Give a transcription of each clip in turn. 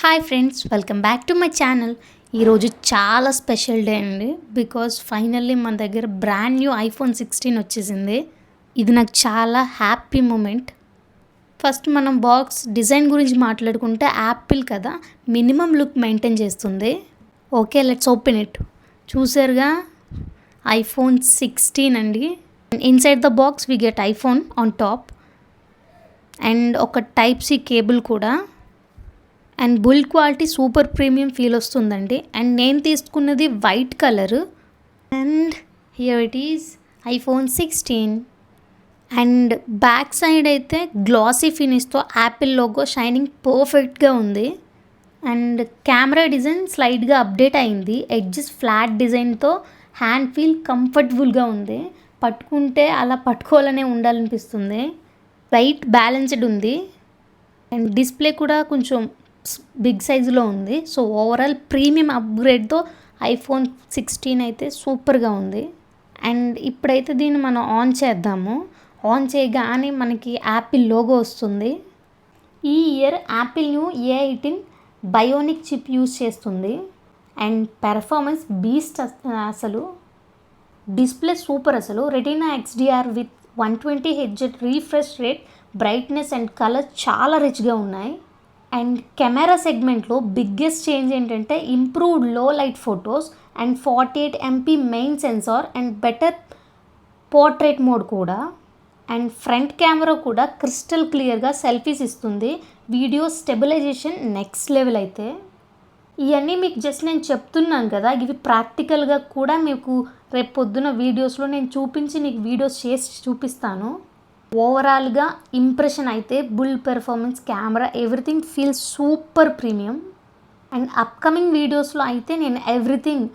Hi friends, welcome back to my channel. ఈరోజు చాలా special day అండి. బికాజ్ ఫైనల్లీ మన దగ్గర బ్రాండ్ న్యూ ఐఫోన్ 16 వచ్చేసింది. ఇది నాకు చాలా హ్యాపీ మూమెంట్. ఫస్ట్ మనం బాక్స్ డిజైన్ గురించి మాట్లాడుకుంటే యాపిల్ కదా, మినిమం లుక్ మెయింటైన్ చేస్తుంది. Okay, let's open it. చూసారుగా, ఐఫోన్ 16 అండి. Inside the box we get iPhone on top and ఒక టైప్ సి కేబుల్ కూడా. And build quality super premium feel వస్తుందండి. అండ్ నేను తీసుకున్నది white colour. And here it is iPhone 16. And back side అయితే glossy ఫినిష్తో Apple logo shining పర్ఫెక్ట్గా ఉంది. And camera design స్లైడ్గా update అయింది. ఎడ్జెస్ ఫ్లాట్ డిజైన్తో హ్యాండ్ ఫీల్ కంఫర్టబుల్గా ఉంది. పట్టుకుంటే అలా పట్టుకోవాలనే ఉండాలనిపిస్తుంది. లైట్ బ్యాలెన్స్డ్ ఉంది. అండ్ డిస్ప్లే కూడా కొంచెం బిగ్ సైజులో ఉంది. సో ఓవరాల్ ప్రీమియం అప్గ్రేడ్తో ఐఫోన్ 16 అయితే సూపర్గా ఉంది. అండ్ ఇప్పుడైతే దీన్ని మనం ఆన్ చేద్దాము. ఆన్ చేయగానే మనకి యాపిల్ లోగో వస్తుంది. ఈ year Apple new A18 bionic chip use చేస్తుంది. అండ్ పెర్ఫార్మెన్స్ బీస్ట్ అసలు. డిస్ప్లే సూపర్ అసలు. Retina XDR with 120Hz refresh rate, brightness and colour చాలా రిచ్గా ఉన్నాయి. అండ్ కెమెరా సెగ్మెంట్లో బిగ్గెస్ట్ చేంజ్ ఏంటంటే improved low light photos and 48 MP main sensor and better portrait mode కూడా. And front camera కూడా crystal క్లియర్గా selfies ఇస్తుంది. వీడియో స్టెబిలైజేషన్ నెక్స్ట్ లెవెల్ అయితే. ఇవన్నీ మీకు జస్ట్ నేను చెప్తున్నాను కదా, ఇవి ప్రాక్టికల్గా కూడా మీకు రేపు పొద్దున వీడియోస్లో నేను చూపించి నీకు వీడియోస్ చేసి చూపిస్తాను. ఓవరాల్గా ఇంప్రెషన్ అయితే full performance, camera, everything feel super premium. And upcoming వీడియోస్లో అయితే నేను ఎవ్రీథింగ్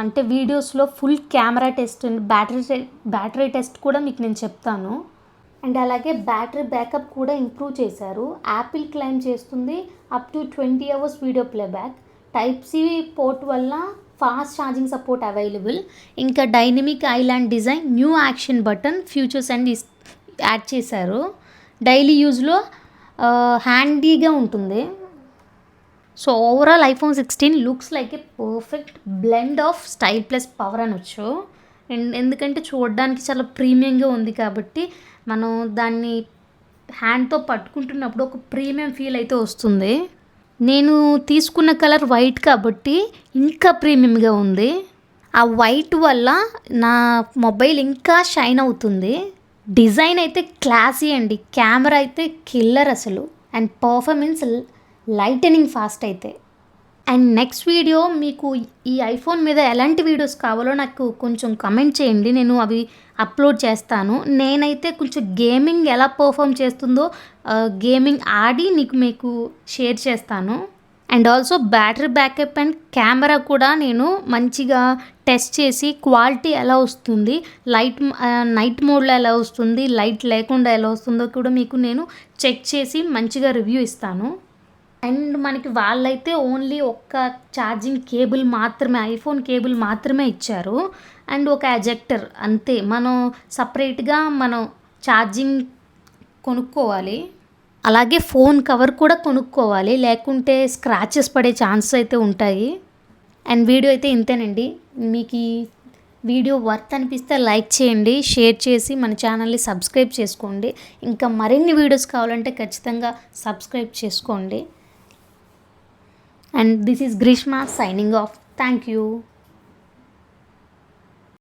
అంటే వీడియోస్లో full camera test and battery test కూడా మీకు నేను చెప్తాను. అండ్ అలాగే బ్యాటరీ బ్యాకప్ కూడా ఇంప్రూవ్ చేశారు. యాపిల్ క్లైమ్ చేస్తుంది up to 20 hours video playback. Type C port వల్ల ఫాస్ట్ ఛార్జింగ్ సపోర్ట్ అవైలబుల్. ఇంకా dynamic island design, new action button, features and add చేశారు. డైలీ యూజ్లో హ్యాండీగా ఉంటుంది. So overall iPhone 16 looks like a perfect blend of style plus power అనొచ్చు. ఎందుకంటే చూడడానికి చాలా ప్రీమియంగా ఉంది కాబట్టి మనం దాన్ని హ్యాండ్తో పట్టుకుంటున్నప్పుడు ఒక ప్రీమియం ఫీల్ అయితే వస్తుంది. నేను తీసుకున్న కలర్ వైట్ కాబట్టి ఇంకా ప్రీమియంగా ఉంది. ఆ వైట్ వల్ల నా మొబైల్ ఇంకా షైన్ అవుతుంది. డిజైన్ అయితే క్లాసీ అండి. కెమెరా అయితే కిల్లర్ అసలు. అండ్ పర్ఫార్మెన్స్ లైటనింగ్ ఫాస్ట్ అయితే. అండ్ నెక్స్ట్ వీడియో మీకు ఈ ఐఫోన్ మీద ఎలాంటి వీడియోస్ కావాలో నాకు కొంచెం కమెంట్ చేయండి, నేను అవి అప్లోడ్ చేస్తాను. నేనైతే కొంచెం గేమింగ్ ఎలా పర్ఫామ్ చేస్తుందో గేమింగ్ ఆడి మీకు షేర్ చేస్తాను. And also battery backup and camera కూడా నేను మంచిగా టెస్ట్ చేసి క్వాలిటీ ఎలా వస్తుంది, నైట్ మోడ్లో ఎలా వస్తుంది, లైట్ లేకుండా ఎలా వస్తుందో కూడా మీకు నేను చెక్ చేసి మంచిగా రివ్యూ ఇస్తాను. అండ్ మనకి వాళ్ళైతే ఓన్లీ ఒక్క ఛార్జింగ్ కేబుల్ మాత్రమే, ఐఫోన్ కేబుల్ మాత్రమే ఇచ్చారు. అండ్ ఒక ఎజెక్టర్ అంతే. మనం సపరేట్గా మనం ఛార్జింగ్ కొనుక్కోవాలి. అలాగే ఫోన్ కవర్ కూడా కొనుక్కోవాలి, లేకుంటే స్క్రాచెస్ పడే ఛాన్సెస్ అయితే ఉంటాయి. అండ్ వీడియో అయితే ఇంతేనండి. మీకు ఈ వీడియో వర్త్ అనిపిస్తే లైక్ చేయండి, షేర్ చేసి మన ఛానల్ని సబ్స్క్రైబ్ చేసుకోండి. ఇంకా మరిన్ని వీడియోస్ కావాలంటే ఖచ్చితంగా సబ్స్క్రైబ్ చేసుకోండి. And this is Greeshma signing off. Thank you.